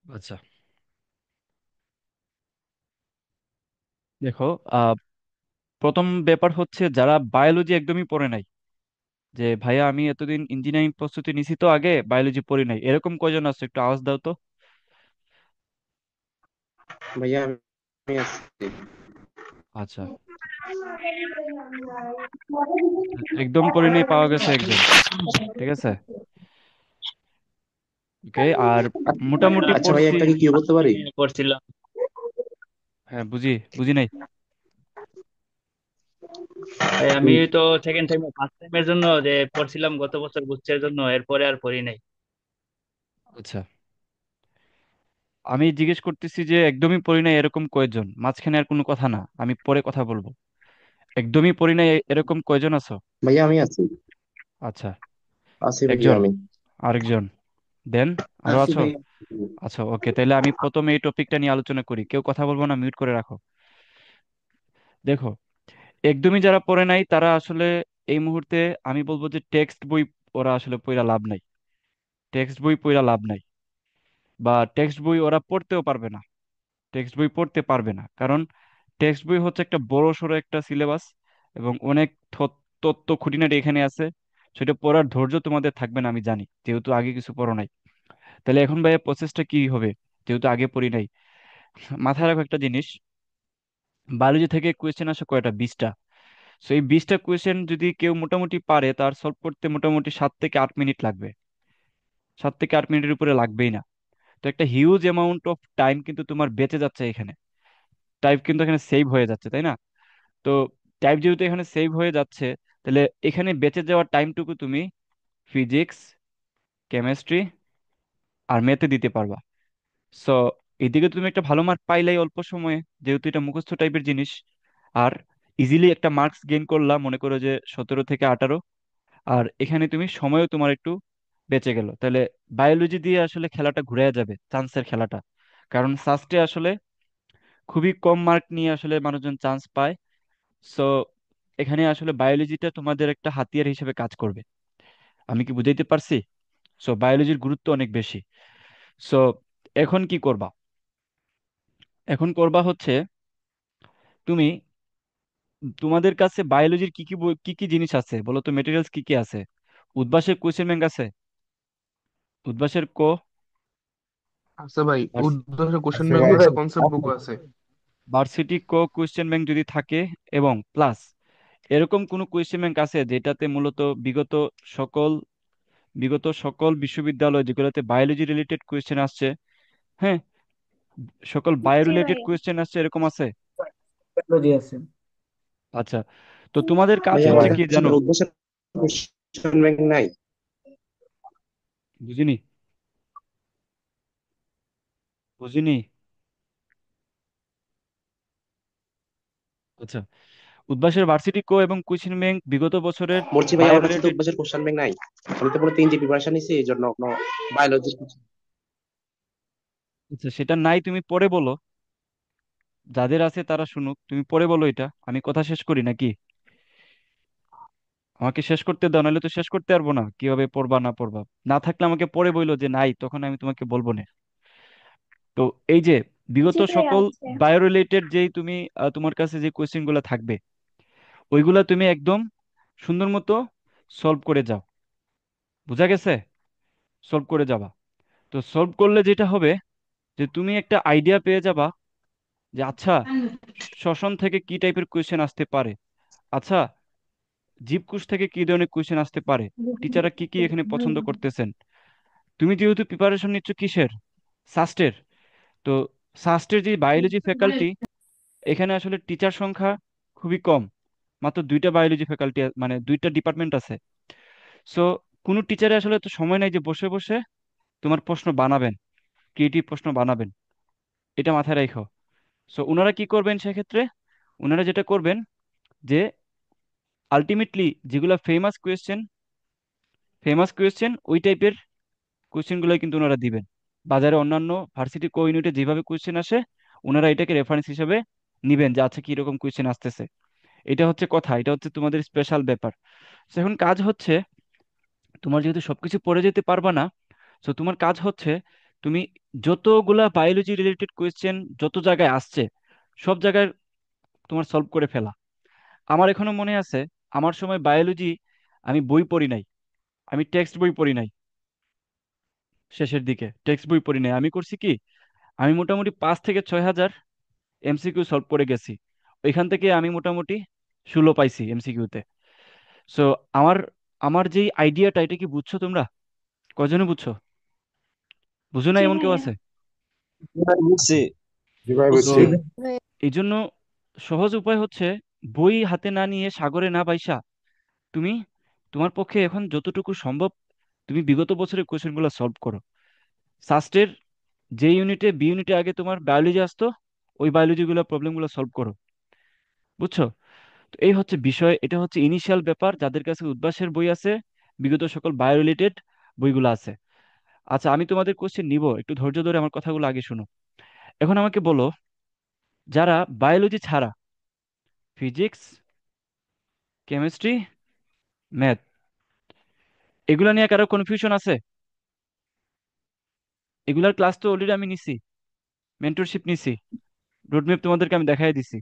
আচ্ছা, দেখো, আহ প্রথম ব্যাপার হচ্ছে যারা বায়োলজি একদমই পড়ে নাই, যে ভাইয়া আমি এতদিন ইঞ্জিনিয়ারিং প্রস্তুতি নিছি তো আগে বায়োলজি পড়ি নাই, এরকম কয়জন আছে একটু আওয়াজ দাও তো। ভাইয়া আমি আছি। আচ্ছা, একদম পড়ি নাই পাওয়া গেছে একজন। ঠিক আছে, ওকে। আর মোটামুটি আচ্ছা ভাই, পড়ছি। একটা কি কিউ করতে পারি? পড়ছিলাম। হ্যাঁ, বুঝি বুঝি নাই। তাই আমি তো সেকেন্ড টাইম ফার্স্ট টাইমের জন্য যে পড়ছিলাম গত বছর বুঝছের জন্য, এরপরে আর পড়ি নাই। আচ্ছা, আমি জিজ্ঞেস করতেছি যে একদমই পড়ি নাই এরকম কয়জন, মাঝখানে আর কোনো কথা না, আমি পরে কথা বলবো। একদমই পড়ি নাই এরকম কয়জন আছো? ভাইয়া আমি আছি। আচ্ছা, আছি ভাইয়া একজন, আমি। আরেকজন, দেন আরো আছি আছো? ভাইয়া। আচ্ছা, ওকে, তাহলে আমি প্রথমে এই টপিকটা নিয়ে আলোচনা করি, কেউ কথা বলবো না, মিউট করে রাখো। দেখো, একদমই যারা পড়ে নাই তারা আসলে এই মুহূর্তে আমি বলবো যে টেক্সট বই ওরা আসলে পড়া লাভ নাই। টেক্সট বই পড়া লাভ নাই, বা টেক্সট বই ওরা পড়তেও পারবে না। টেক্সট বই পড়তে পারবে না, কারণ টেক্সট বই হচ্ছে একটা বড় সড়ো একটা সিলেবাস, এবং অনেক তত্ত্ব খুঁটিনাটি এখানে আছে। সেটা পড়ার ধৈর্য তোমাদের থাকবে না আমি জানি, যেহেতু আগে কিছু পড়ো নাই। তাহলে এখন ভাইয়া প্রসেসটা কি হবে, যেহেতু আগে পড়ি নাই? মাথায় রাখো একটা জিনিস, বায়োলজি থেকে কোয়েশ্চেন আসে কয়টা, 20টা। সো এই 20টা কোয়েশ্চেন যদি কেউ মোটামুটি পারে, তার সলভ করতে মোটামুটি 7 থেকে 8 মিনিট লাগবে। 7 থেকে 8 মিনিটের উপরে লাগবেই না। তো একটা হিউজ অ্যামাউন্ট অফ টাইম কিন্তু তোমার বেঁচে যাচ্ছে এখানে। টাইম কিন্তু এখানে সেভ হয়ে যাচ্ছে, তাই না? তো টাইম যেহেতু এখানে সেভ হয়ে যাচ্ছে, তাহলে এখানে বেঁচে যাওয়ার টাইমটুকু তুমি ফিজিক্স, কেমিস্ট্রি আর ম্যাথে দিতে পারবা। সো এদিকে তুমি একটা ভালো মার্ক পাইলাই অল্প সময়ে, যেহেতু এটা মুখস্থ টাইপের জিনিস। আর ইজিলি একটা মার্কস গেইন করলাম, মনে করো যে 17 থেকে 18। আর এখানে তুমি সময়ও তোমার একটু বেঁচে গেল, তাহলে বায়োলজি দিয়ে আসলে খেলাটা ঘুরে যাবে, চান্সের খেলাটা। কারণ সাস্টে আসলে খুবই কম মার্ক নিয়ে আসলে মানুষজন চান্স পায়। সো এখানে আসলে বায়োলজিটা তোমাদের একটা হাতিয়ার হিসেবে কাজ করবে। আমি কি বুঝাইতে পারছি? সো বায়োলজির গুরুত্ব অনেক বেশি। সো এখন কি করবা? এখন করবা হচ্ছে তুমি, তোমাদের কাছে বায়োলজির কি কি কি কি জিনিস আছে বলো তো, মেটেরিয়ালস কি কি আছে? উদ্ভাসের কোয়েশ্চেন ব্যাংক আছে, উদ্ভাসের আচ্ছা ভাই, কো, উদ্দেশ্য কোশ্চেন আছে ব্যাংক ভাই। আছে, কনসেপ্ট বুক আছে। ভার্সিটি কোয়েশ্চেন ব্যাংক যদি থাকে, এবং প্লাস এরকম কোনো কোয়েশ্চেন ব্যাংক আছে যেটাতে মূলত সকল বিগত সকল বিশ্ববিদ্যালয় যেগুলোতে বায়োলজি রিলেটেড কোয়েশ্চেন আসছে, হ্যাঁ, সকল বায়ো জি রিলেটেড ভাইয়া। কোয়েশ্চেন আসছে, এরকম আছে? জি আছে। আচ্ছা, তো তোমাদের কাজ ভাইয়া হচ্ছে আমাদের কি কাছে জানো? উদ্দেশ্যের কোশ্চেন ব্যাংক নাই। বুঝিনি, বুঝিনি। আচ্ছা, উদ্ভাসের ভার্সিটি এবং কোয়েশ্চেন ব্যাংক বিগত বছরের বলছি ভাই, বায়ো আমার কাছে তো রিলেটেড। উদ্দেশ্যের কোশ্চেন ব্যাংক নাই। আমি তো পুরো 3জি প্রিপারেশন নিছি, এই জন্য কোনো বায়োলজির কিছু। আচ্ছা, সেটা নাই, তুমি পরে বলো। যাদের আছে তারা শুনুক, তুমি পরে বলো, এটা আমি কথা শেষ করি নাকি? আমাকে শেষ করতে দাও, নাহলে তো শেষ করতে পারবো না কিভাবে পড়বা না পড়বা। না থাকলে আমাকে পরে বইলো যে নাই, তখন আমি তোমাকে বলবো না। তো এই যে বিগত জি ভাইয়া সকল আছে। বায়ো রিলেটেড যেই তুমি তোমার কাছে যে কোয়েশ্চেন গুলো থাকবে, ওইগুলা তুমি একদম সুন্দর মতো সলভ করে যাও। বুঝা গেছে? সলভ করে যাবা। তো সলভ করলে যেটা হবে, যে তুমি একটা আইডিয়া পেয়ে যাবা যে আচ্ছা, শ্বসন থেকে কি টাইপের কোয়েশ্চেন আসতে পারে। আচ্ছা, জীবকোষ থেকে কি ধরনের কোয়েশ্চেন আসতে পারে। টিচাররা কি কি এখানে পছন্দ করতেছেন। তুমি যেহেতু প্রিপারেশন নিচ্ছ কিসের, সাস্টের, তো সাস্টের যে বায়োলজি ফ্যাকাল্টি, এখানে আসলে টিচার সংখ্যা খুবই কম। মাত্র 2টা বায়োলজি ফ্যাকাল্টি, মানে 2টা ডিপার্টমেন্ট আছে। সো কোনো টিচারে আসলে তো সময় নাই যে বসে বসে তোমার প্রশ্ন বানাবেন, ক্রিয়েটিভ প্রশ্ন বানাবেন। এটা মাথায় রাখো। সো ওনারা কি করবেন সেক্ষেত্রে? ওনারা যেটা করবেন, যে আলটিমেটলি যেগুলো ফেমাস কোয়েশ্চেন ওই টাইপের কোয়েশ্চেনগুলোই কিন্তু ওনারা দিবেন। বাজারে অন্যান্য ভার্সিটি কো ইউনিটে যেভাবে কোয়েশ্চেন আসে, ওনারা এটাকে রেফারেন্স হিসেবে নিবেন যে আচ্ছা কি রকম কোয়েশ্চেন আসতেছে। এটা হচ্ছে কথা, এটা হচ্ছে তোমাদের স্পেশাল ব্যাপার। তো এখন কাজ হচ্ছে, তোমার যেহেতু সবকিছু পড়ে যেতে পারবা না, তো তোমার কাজ হচ্ছে তুমি যতগুলা বায়োলজি রিলেটেড কোয়েশ্চেন যত জায়গায় আসছে সব জায়গায় তোমার সলভ করে ফেলা। আমার এখনো মনে আছে, আমার সময় বায়োলজি আমি বই পড়ি নাই, আমি টেক্সট বই পড়ি নাই, শেষের দিকে টেক্সট বই পড়ি নাই। আমি করছি কি, আমি মোটামুটি 5 থেকে 6 হাজার এমসিকিউ সলভ করে গেছি। ওইখান থেকে আমি মোটামুটি 16 পাইছি এমসিকিউতে। সো আমার আমার যেই আইডিয়াটা, এটা কি বুঝছো তোমরা? কজনে বুঝছো? বুঝো না জি এমন কেউ ভাইয়া। আছে? ভাই বুঝছি। জি ভাই সো বুঝছি। এই জন্য সহজ উপায় হচ্ছে, বই হাতে না নিয়ে সাগরে না বাইসা তুমি তোমার পক্ষে এখন যতটুকু সম্ভব তুমি বিগত বছরের কোশ্চেনগুলো সলভ করো। সাস্টের যে ইউনিটে, বি ইউনিটে আগে তোমার বায়োলজি আসতো, ওই বায়োলজিগুলো প্রবলেমগুলো সলভ করো। বুঝছো? তো এই হচ্ছে বিষয়, এটা হচ্ছে ইনিশিয়াল ব্যাপার। যাদের কাছে উদ্ভাসের বই আছে, বিগত সকল বায়ো রিলেটেড বইগুলো আছে। আচ্ছা, আমি তোমাদের কোশ্চেন নিব, একটু ধৈর্য ধরে আমার কথাগুলো আগে শোনো। এখন আমাকে বলো, যারা বায়োলজি ছাড়া ফিজিক্স, কেমিস্ট্রি, ম্যাথ এগুলা নিয়ে কারো কনফিউশন আছে? এগুলার ক্লাস তো অলরেডি আমি নিছি, মেন্টরশিপ নিছি, রোডম্যাপ তোমাদেরকে আমি দেখাই দিছি,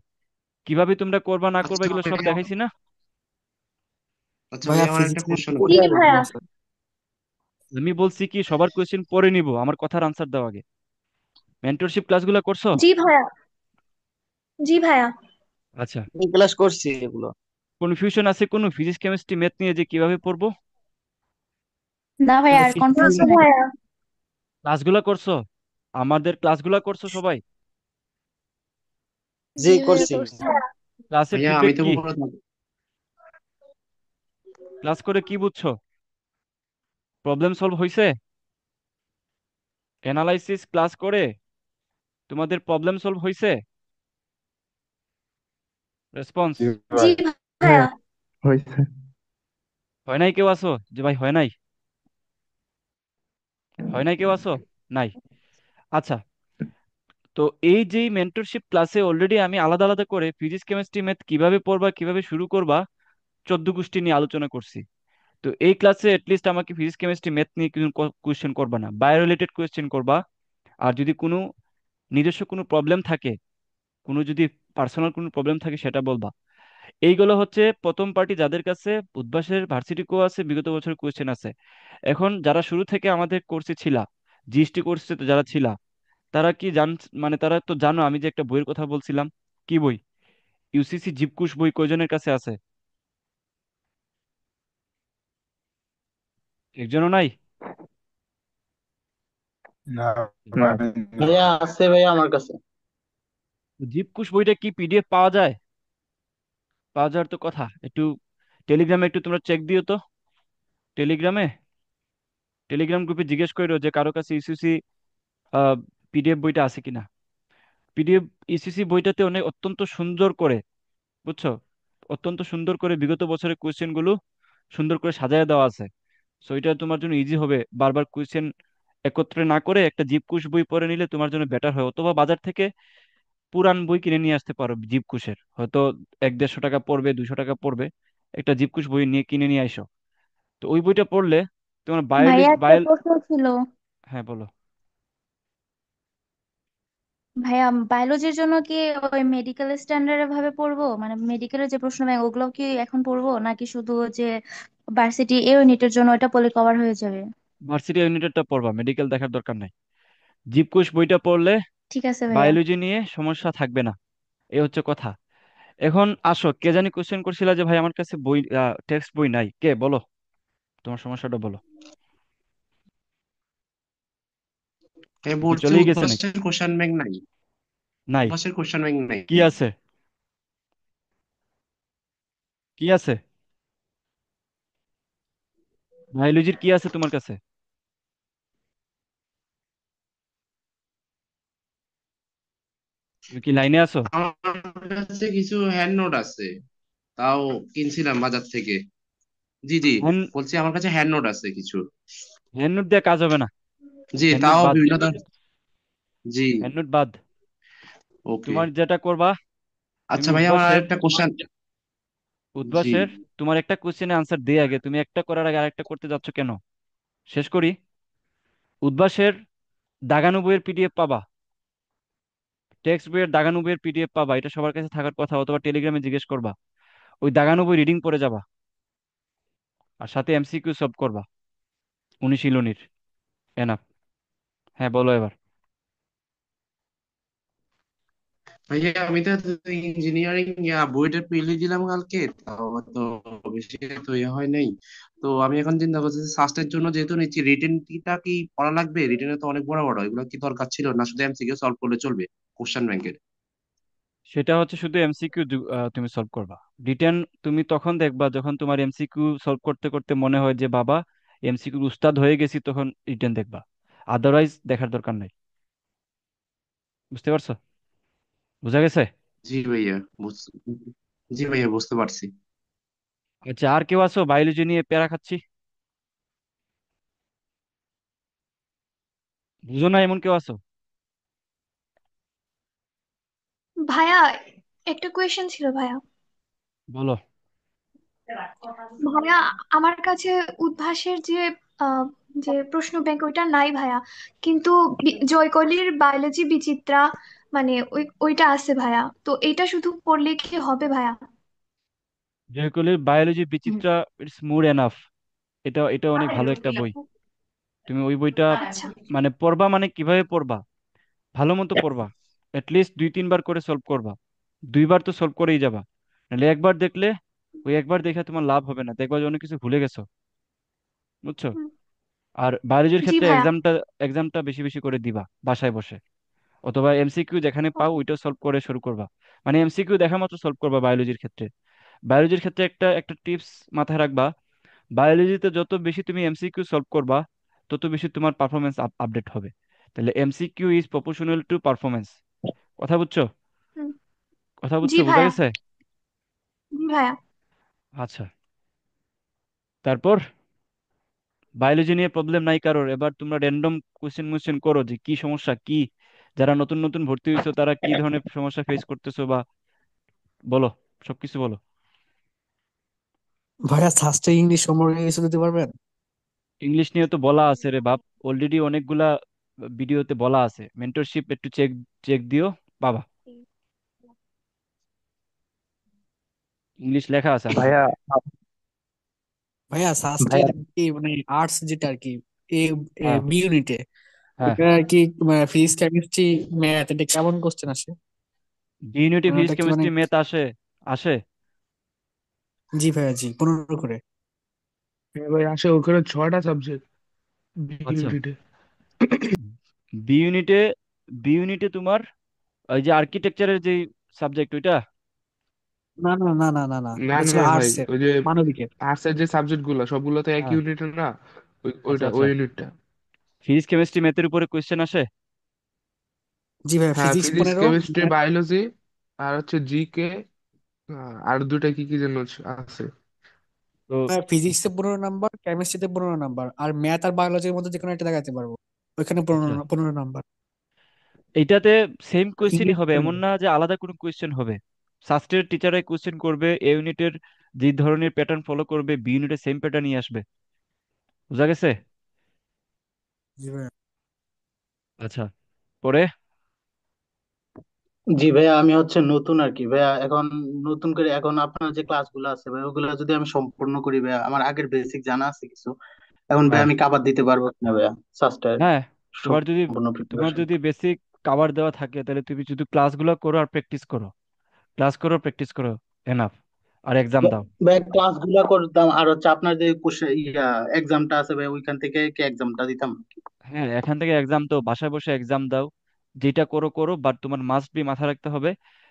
কিভাবে তোমরা করবা না করবা আচ্ছা এগুলো সব ভাইয়া, দেখাইছি না? আচ্ছা ভাইয়া ভাইয়া, আমার একটা ফিজিক্স কোশ্চেন জি করবো। ভাইয়া। আমি বলছি কি, সবার কোয়েশ্চেন পরে নিব, আমার কথার আনসার দাও আগে। মেন্টরশিপ ক্লাসগুলো করছো? জি ভাইয়া। জি ভাইয়া। আচ্ছা, ক্লাস করছি এগুলো। কনফিউশন আছে কোনো ফিজিক্স কেমিস্ট্রি ম্যাথ নিয়ে যে কিভাবে পড়বো? না ভাইয়া, এটা আর ফিজিক্স কনফিউজ বই নাই। ভাইয়া। ক্লাসগুলো করছো? আমাদের ক্লাসগুলো করছো সবাই? জি জি ভাইয়া করছি। করছি। ক্লাসের ভাইয়া আমি ফিডব্যাক তো কি? পুরো ক্লাস করে কি বুঝছো? প্রবলেম সলভ হয়েছে? অ্যানালাইসিস ক্লাস করে তোমাদের প্রবলেম সলভ হয়েছে? রেসপন্স? জি জি ভাই। ভাইয়া। হয়েছে। হয় নাই কেউ আসো যে ভাই হয় নাই? হয় নাই কেউ আসো? নাই? আচ্ছা, তো এই যে মেন্টরশিপ ক্লাসে অলরেডি আমি আলাদা আলাদা করে ফিজিক্স কেমিস্ট্রি ম্যাথ কিভাবে পড়বা, কিভাবে শুরু করবা, 14 গোষ্ঠী নিয়ে আলোচনা করছি। তো এই ক্লাসে লিস্ট আমাকে ফিজিক্স কেমিস্ট্রি ম্যাথ নিয়ে কোনো কোয়েশ্চেন করবা না, বায়ো রিলেটেড কোয়েশ্চেন করবা। আর যদি কোনো নিজস্ব কোনো প্রবলেম থাকে, কোনো যদি পার্সোনাল কোনো প্রবলেম থাকে সেটা বলবা। এইগুলো হচ্ছে প্রথম পার্টি, যাদের কাছে উদ্ভাসের ভার্সিটি কো আছে, বিগত বছর কোয়েশ্চেন আছে। এখন যারা শুরু থেকে আমাদের কোর্সে ছিলা, জিএসটি কোর্সে তো যারা ছিলা, তারা কি জান, মানে তারা তো জানো আমি যে একটা বইয়ের কথা বলছিলাম। কি বই? ইউসিসি জীবকুশ বই কয়জনের কাছে আছে? একজনও নাই? না না। ভাই। ভাইয়া আছে ভাইয়া আমার কাছে। জীবকুশ বইটা কি পিডিএফ পাওয়া যায়? পাওয়া যাওয়ার তো কথা। একটু টেলিগ্রামে একটু তোমরা চেক দিও তো, টেলিগ্রামে, টেলিগ্রাম গ্রুপে জিজ্ঞেস করো যে কারো কাছে ইউসিসি পিডিএফ বইটা আছে কিনা। পিডিএফ ইউসিসি বইটাতে অনেক অত্যন্ত সুন্দর করে, বুঝছো, অত্যন্ত সুন্দর করে বিগত বছরের কোয়েশ্চেন গুলো সুন্দর করে সাজায় দেওয়া আছে। সো এটা তোমার জন্য ইজি হবে, বারবার কোয়েশ্চেন একত্রে না করে একটা জীবকুশ বই পড়ে নিলে তোমার জন্য বেটার হয়। অথবা বাজার থেকে পুরান বই কিনে নিয়ে আসতে পারো জীবকুশের, হয়তো 100-150 টাকা পড়বে, 200 টাকা পড়বে, একটা জীবকুশ বই নিয়ে কিনে নিয়ে আইসো। তো ওই বইটা পড়লে তোমার ভাইয়া একটা প্রশ্ন ছিল। হ্যাঁ বলো। ভাইয়া, বায়োলজির জন্য কি ওই মেডিকেল স্ট্যান্ডার্ড ভাবে পড়বো, মানে মেডিকেলের যে প্রশ্ন ব্যাংক ওগুলো কি এখন পড়বো, নাকি শুধু যে ভার্সিটি এ ইউনিটের জন্য ওটা পড়লে কভার হয়ে যাবে? ভার্সিটি ইউনিটেডটা পড়বা, মেডিকেল দেখার দরকার নাই। জীবকোষ বইটা পড়লে ঠিক আছে ভাইয়া। বায়োলজি নিয়ে সমস্যা থাকবে না, এই হচ্ছে কথা। এখন আসো, কে জানি কোশ্চেন করছিল যে ভাই আমার কাছে বই, টেক্সট বই নাই, কে বলো, তোমার সমস্যাটা বলো। এ কি বলছে চলেই গেছে নাকি? উদ্ভাসের কোশ্চেন ব্যাংক নাই। নাই? উদ্ভাসের কোশ্চেন ব্যাংক নাই। কি আছে? কি আছে? বায়োলজির কি আছে তোমার কাছে? তুমি কি লাইনে আছো? আমার কাছে কিছু হ্যান্ড নোট আছে, তাও কিনছিলাম বাজার থেকে। জি জি, হ্যান্ড বলছি আমার কাছে হ্যান্ড নোট আছে কিছু। হ্যান্ড নোট দিয়ে কাজ হবে না, জি, হ্যান্ড নোট তাও বাদ, বিভিন্ন জি। হ্যান্ড নোট বাদ। ওকে। তোমার যেটা করবা, তুমি আচ্ছা ভাই, আমার উদ্ভাসের, আরেকটা কোশ্চেন। জি। উদ্ভাসের তোমার একটা কোশ্চেনে আনসার দিয়ে আগে, তুমি একটা করার আগে আরেকটা করতে যাচ্ছ কেন? শেষ করি। উদ্ভাসের দাগানো বইয়ের পিডিএফ পাবা, টেক্সট বইয়ের দাগানো বইয়ের পিডিএফ পাবা, এটা সবার কাছে থাকার কথা, অথবা টেলিগ্রামে জিজ্ঞেস করবা। ওই দাগানো বই রিডিং পড়ে যাবা, আর সাথে এমসিকিউ সলভ করবা অনুশীলনীর। এনাফ। হ্যাঁ বলো এবার। ভাইয়া আমি তো ইঞ্জিনিয়ারিং বইটা পেলে দিলাম কালকে, তাও তো বেশি তো হয় নাই। তো আমি এখন চিন্তা করছি সাস্টের জন্য যেহেতু নিচ্ছি, রিটেনটা কি পড়া লাগবে? রিটেনে তো অনেক বড় বড়, এগুলো কি দরকার ছিল না শুধু এমসিকিউ সলভ করলে চলবে কোশ্চেন ব্যাংকের? সেটা হচ্ছে শুধু এমসিকিউ তুমি সলভ করবা। রিটেন তুমি তখন দেখবা যখন তোমার এমসিকিউ সলভ করতে করতে মনে হয় যে বাবা এমসিকিউ উস্তাদ হয়ে গেছি, তখন রিটেন দেখবা। আদারওয়াইজ দেখার দরকার নাই। বুঝতে পারছো? বুঝা গেছে? জি ভাইয়া, জি ভাইয়া বুঝতে পারছি। আচ্ছা, আর কেউ আছো বায়োলজি নিয়ে প্যারা খাচ্ছি? বুঝো না এমন কেউ আছো? ভাইয়া, একটা কোয়েশ্চেন ছিল ভাইয়া। বলো। ভাইয়া, আমার কাছে উদ্ভাসের আহ, যে প্রশ্ন ব্যাংক ওইটা নাই ভাইয়া, কিন্তু জয়কলির বায়োলজি বিচিত্রা মানে ওইটা আছে ভাইয়া। তো এটা শুধু পড়লে কি হবে ভাইয়া? যেগুলির biology Bichitra, it's more enough. এটা এটা অনেক ভালো একটা বই। তুমি ওই বইটা আচ্ছা। মানে পড়বা, মানে কিভাবে পড়বা, ভালো মতো পড়বা। লিস্ট 2-3 বার করে সলভ করবা। 2 বার তো সলভ করেই যাবা, নাহলে একবার দেখলে ওই একবার দেখে তোমার লাভ হবে না, দেখবা যে অনেক কিছু ভুলে গেছো। বুঝছো? হুম, আর বায়োলজির জি ক্ষেত্রে ভাইয়া। এক্সামটা এক্সামটা বেশি বেশি করে দিবা বাসায় বসে, অথবা এমসিকিউ যেখানে পাও ওইটা সলভ করে শুরু করবা। মানে এমসিকিউ দেখা মতো সলভ করবা বায়োলজির ক্ষেত্রে। বায়োলজির ক্ষেত্রে একটা একটা টিপস মাথায় রাখবা, বায়োলজিতে যত বেশি তুমি এমসিকিউ সলভ করবা তত বেশি তোমার পারফরমেন্স আপডেট হবে। তাহলে MCQ is proportional to performance. কথা বুঝছো? হুম, কথা জি বুঝছো, বোঝা ভাইয়া। গেছে? জি ভাইয়া। আচ্ছা, তারপর বায়োলজি নিয়ে প্রবলেম নাই কারোর? এবার তোমরা র্যান্ডম কোশ্চেন মোশ্চেন করো যে কি সমস্যা কি, যারা নতুন নতুন ভর্তি হয়েছো তারা কি ধরনের সমস্যা ফেস করতেছো, বা বলো, সবকিছু বলো। ভাইয়া সাস্টে ইংলিশ সম্পর্কে কিছু দিতে পারবেন? ইংলিশ নিয়ে তো বলা আছে রে বাপ, অলরেডি অনেকগুলা ভিডিওতে বলা আছে। মেন্টরশিপ একটু চেক চেক দিও, বাবা, ইংলিশ লেখা আছে আলাদা ভাইয়া করে। ভাইয়া সাস্টের ভাইয়া কি মানে আর্টস যেটা আর কি, এ হ্যাঁ, বি ইউনিটে হ্যাঁ। ওটা আর কি, ফিজিক্স কেমিস্ট্রি ম্যাথ এটা কেমন কোশ্চেন আসে? ইউনিটি মানে ওটা ফিজিক্স কি মানে, কেমিস্ট্রি ম্যাথ আসে? আসে। জি ভাইয়া জি 15 করে। হ্যাঁ ভাই আসে, ওখানে 6টা সাবজেক্ট বি আচ্ছা, ইউনিটে। বি ইউনিটে, বি ইউনিটে তোমার ওই যে আর্কিটেকচারের যে সাবজেক্ট ওইটা। না না না না না না, না এটা না ছিল না ভাই, আর্টস এর, ওই যে মানবিকের। আর্টসের যে সাবজেক্ট গুলো সবগুলো তো এক হ্যাঁ। ইউনিটের না, আচ্ছা, ওইটা আচ্ছা। ওই ইউনিটটা। ফিজিক্স কেমিস্ট্রি ম্যাথের উপরে কোয়েশ্চেন আসে? জি ভাইয়া হ্যাঁ ফিজিক্স ফিজিক্স 15, কেমিস্ট্রি বায়োলজি, আর হচ্ছে জিকে, আর দুটা কি কি যেন আছে। তো ফিজিক্সে 15 নাম্বার, কেমিস্ট্রিতে 15 নাম্বার, আর ম্যাথ আর বায়োলজির মধ্যে যে কোনো একটা দেখাতে পারবো, ওইখানে আচ্ছা, 15 নাম্বার। এইটাতে সেম কোয়েশ্চেনই ইংলিশ হবে এমন না যে আলাদা কোনো কোয়েশ্চেন হবে। সাস্টের টিচারাই কোয়েশ্চেন করবে, এ ইউনিটের যে ধরনের প্যাটার্ন ফলো করবে বি ইউনিটের সেম প্যাটার্ন নিয়ে আসবে। বুঝা গেছে? জি ভাইয়া। আচ্ছা, পরে। জি ভাইয়া, আমি হচ্ছে নতুন আর কি ভাইয়া এখন, নতুন করে এখন আপনার যে ক্লাসগুলো আছে ভাই ওগুলো যদি আমি সম্পূর্ণ করি ভাইয়া, আমার আগের বেসিক জানা আছে কিছু, এখন ভাই হ্যাঁ, আমি কাবার দিতে পারবো কিনা ভাইয়া সাস্টের হ্যাঁ। তোমার যদি সম্পূর্ণ তোমার প্রিপারেশন? যদি বেসিক কাভার দেওয়া থাকে তাহলে তুমি শুধু ক্লাসগুলো করো আর প্র্যাকটিস করো, ক্লাস করো প্র্যাকটিস করো, এনাফ। আর এক্সাম দাও। ভাই ক্লাস গুলা করতাম, আর হচ্ছে আপনার যে এক্সামটা আছে ভাই ওইখান থেকে কি এক্সামটা দিতাম? হ্যাঁ, এখান থেকে এক্সাম দাও, বাসায় বসে এক্সাম দাও। যেটা করো করো, বাট তোমার মাস্ট বি মাথা রাখতে হবে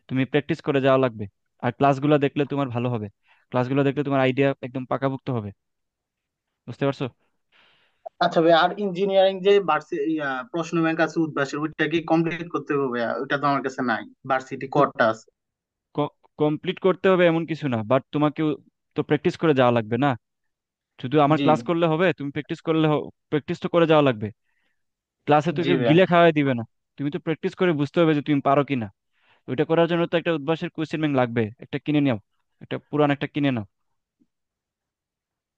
তুমি প্র্যাকটিস করে যাওয়া লাগবে। আর ক্লাসগুলো দেখলে তোমার ভালো হবে, ক্লাসগুলো দেখলে তোমার আইডিয়া একদম পাকাপোক্ত হবে। বুঝতে পারছো? আচ্ছা ভাই, আর ইঞ্জিনিয়ারিং যে প্রশ্ন ব্যাংক আছে উদ্ভাসের, ওইটা কি কমপ্লিট করতে হবে ভাইয়া? ওইটা তো আমার কাছে নাই, ভার্সিটি কোডটা আছে। কমপ্লিট করতে হবে এমন কিছু না, বাট তোমাকে তো প্র্যাকটিস করে যাওয়া লাগবে না। শুধু আমার জি ক্লাস করলে হবে? তুমি প্র্যাকটিস করলে, প্র্যাকটিস তো করে যাওয়া লাগবে। ক্লাসে তো জি কেউ ভাইয়া। গিলে খাওয়াই দিবে না, তুমি তো প্র্যাকটিস করে বুঝতে হবে যে তুমি পারো কিনা। ওইটা করার জন্য তো একটা উদ্ভাসের কোশ্চেন ব্যাংক লাগবে, একটা কিনে নাও, একটা পুরান একটা কিনে নাও।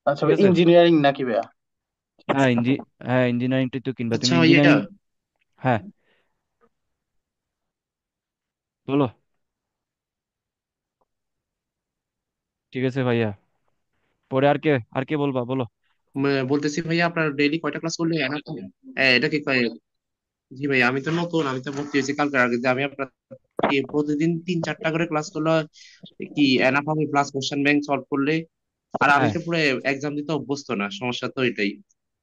আচ্ছা ঠিক ভাই, আছে? ইঞ্জিনিয়ারিং নাকি ভাইয়া? হ্যাঁ, হ্যাঁ, ইঞ্জিনিয়ারিংটাই তো কিনবা তুমি, আচ্ছা ভাইয়া, ইঞ্জিনিয়ারিং। হ্যাঁ, বলো। ঠিক আছে ভাইয়া, পরে আর কে বলবা, বলো। বলতেছি ভাইয়া, আপনার ডেইলি কয়টা ক্লাস করলে এনাফ হবে? এটা কি জি ভাই, আমি তো নতুন, আমি তো ভর্তি হয়েছি কালকে আগে, যে আমি আপনার কি প্রতিদিন 3-4টা করে ক্লাস করলে কি এনাফ হবে, প্লাস কোশ্চেন ব্যাংক সলভ করলে? আর আমি হ্যাঁ, তো পুরো এক্সাম দিতে অভ্যস্ত না, সমস্যা তো এটাই।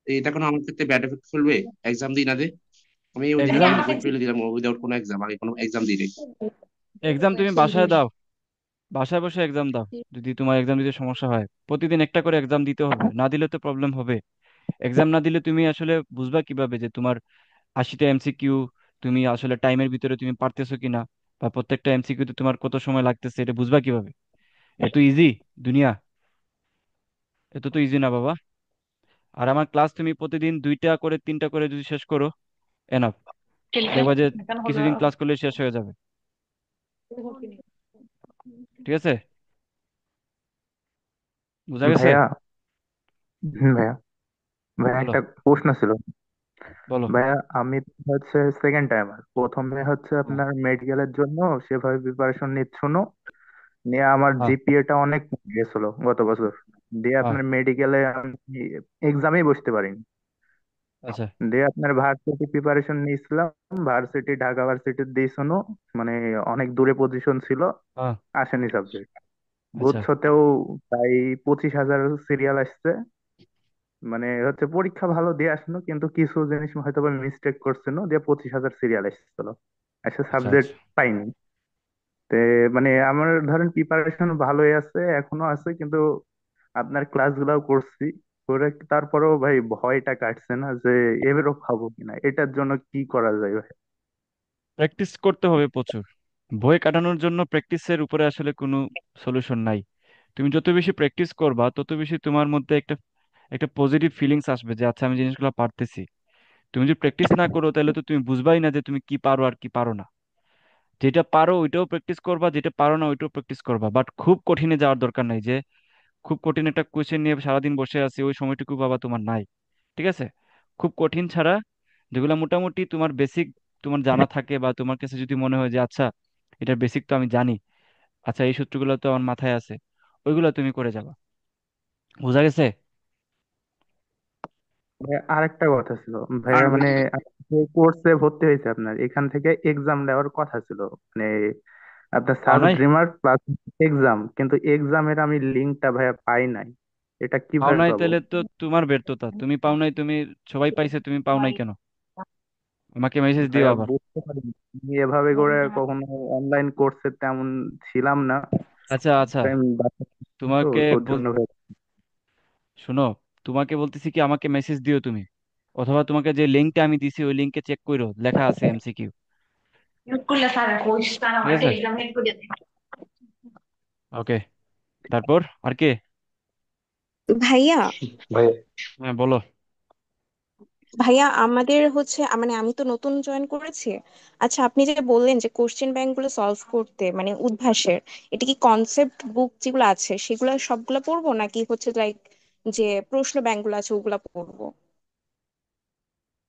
তো এটা কোনো আমার ক্ষেত্রে ব্যাড এফেক্ট ফেলবে এক্সাম দিই না দে? আমি ওই দিন এক্সাম বুয়েট ফেলে দিলাম উইদাউট কোনো এক্সাম, আগে কোনো এক্সাম দিই নাই। এক্সাম তুমি বাসায় দাও, বাসায় বসে এক্সাম দাও। যদি তোমার এক্সাম দিতে সমস্যা হয়, প্রতিদিন একটা করে এক্সাম দিতে হবে, না দিলে তো প্রবলেম হবে। এক্সাম না দিলে তুমি আসলে বুঝবা কিভাবে যে তোমার 80টা এমসিকিউ তুমি আসলে টাইমের ভিতরে তুমি পারতেছো কিনা, বা প্রত্যেকটা এমসিকিউতে তোমার কত সময় লাগতেছে, এটা বুঝবা কিভাবে? এত ইজি দুনিয়া? এত তো ইজি না বাবা। আর আমার ক্লাস তুমি প্রতিদিন 2টা করে 3টা করে যদি শেষ করো, এনাফ। দেখবা যে কিছুদিন ক্লাস করলে শেষ হয়ে যাবে। ঠিক আছে, বুঝা গেছে? ভাইয়া, ভাইয়া, ভাইয়া বলো, একটা প্রশ্ন ছিল। বলো। ভাইয়া, আমি হচ্ছে সেকেন্ড টাইমার। প্রথমে হচ্ছে হ্যাঁ, আপনার মেডিকেলের জন্য সেভাবে প্রিপারেশন নিচ্ছিল, নিয়ে আমার হ্যাঁ, জিপিএটা অনেক কমে গেছিল গত বছর। দিয়ে হ্যাঁ। আপনার মেডিকেলে আমি এক্সামেই বসতে পারিনি। আচ্ছা, দিয়ে আপনার ভার্সিটি প্রিপারেশন নিয়েছিলাম, ভার্সিটি ঢাকা ভার্সিটি দিয়েছিল, মানে অনেক দূরে পজিশন ছিল, হ্যাঁ, আসেনি সাবজেক্ট। আচ্ছা, গুচ্ছতেও প্রায় 25,000 সিরিয়াল আসছে। মানে হচ্ছে পরীক্ষা ভালো দিয়ে আসলো, কিন্তু কিছু জিনিস হয়তো বা মিস্টেক করছিল, দিয়ে 25,000 সিরিয়াল এসেছিল, এসে আচ্ছা, সাবজেক্ট আচ্ছা। পাইনি। তে মানে আমার ধরেন প্রিপারেশন ভালোই আছে, এখনো আছে, কিন্তু আপনার ক্লাস গুলাও করছি, করে তারপরেও ভাই ভয়টা কাটছে না যে এবারও পাবো কিনা। এটার জন্য কি করা যায় ভাই? প্র্যাকটিস করতে হবে প্রচুর। ভয় কাটানোর জন্য প্র্যাকটিসের উপরে আসলে কোনো সলিউশন নাই। তুমি যত বেশি প্র্যাকটিস করবা, তত বেশি তোমার মধ্যে একটা একটা পজিটিভ ফিলিংস আসবে যে আচ্ছা আমি জিনিসগুলো পারতেছি। তুমি যদি প্র্যাকটিস না করো, তাহলে তো তুমি বুঝবাই না যে তুমি কি পারো আর কি পারো না। যেটা পারো ওইটাও প্র্যাকটিস করবা, যেটা পারো না ওইটাও প্র্যাকটিস করবা, বাট খুব কঠিনে যাওয়ার দরকার নাই যে খুব কঠিন একটা কোয়েশ্চেন নিয়ে সারাদিন বসে আছি, ওই সময়টুকু বাবা তোমার নাই। ঠিক আছে, খুব কঠিন ছাড়া যেগুলো মোটামুটি তোমার বেসিক তোমার জানা থাকে, বা তোমার কাছে যদি মনে হয় যে আচ্ছা এটার বেসিক তো আমি জানি, আচ্ছা এই সূত্রগুলো তো আমার মাথায় আছে, ওইগুলো তুমি করে যাবা। বুঝা গেছে? ভাইয়া, আরেকটা কথা ছিল আর ভাইয়া, মানে ভাই, আমি যে কোর্সে ভর্তি হয়েছে আপনার এখান থেকে এক্সাম দেওয়ার কথা ছিল, মানে আপনার পাও সার্ভ নাই? ড্রিমার প্লাস এক্সাম, কিন্তু এক্সামের আমি লিঙ্কটা ভাইয়া পাই নাই। এটা পাও কিভাবে নাই পাবো? তাহলে তো তোমার ব্যর্থতা, তুমি পাও নাই। তুমি, সবাই পাইছে, তুমি পাও নাই কেন? আমাকে মেসেজ দিও ভাইয়া আবার। বুঝতে পারিনি, আমি এভাবে করে কখনো অনলাইন কোর্সে তেমন ছিলাম না। আচ্ছা, আচ্ছা, টাইম তো তোমাকে ওর বল, জন্য ভাইয়া। শুনো, তোমাকে বলতেছি কি আমাকে মেসেজ দিও তুমি, অথবা তোমাকে যে লিঙ্কটা আমি দিছি ওই লিঙ্কে চেক করো, লেখা আছে এমসিকিউ। ঠিক আছে, ওকে। তারপর আর কে? ভাইয়া, ভাইয়া, হ্যাঁ, বলো। ভাইয়া আমাদের হচ্ছে মানে আমি তো নতুন জয়েন করেছি। আচ্ছা, আপনি যে বললেন যে কোশ্চেন ব্যাংক গুলো সলভ করতে মানে উদ্ভাসের, এটা কি কনসেপ্ট বুক যেগুলো আছে সেগুলো সবগুলো পড়বো, নাকি হচ্ছে লাইক যে প্রশ্ন ব্যাংক গুলো আছে ওগুলা পড়বো?